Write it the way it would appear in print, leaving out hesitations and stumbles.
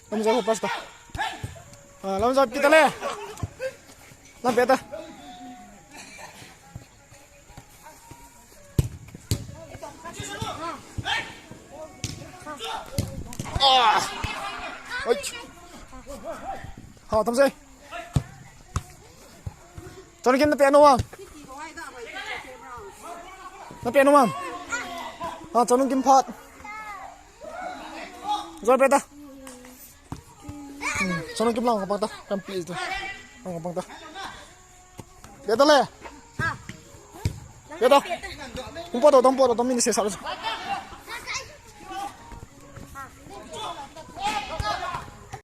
Vamos a ver pasta. Vamos a quítale. La peta. Ôi. Thầm dây. Cho nó kiếm nó piano không? Nó piano không? Cho nó kiếm pot. Rồi beta. Cho nó kiếm lòng kapag ta. Come please ta. Lòng kapag ta. Beta le. Beta. Tumpo to, mini se sabes.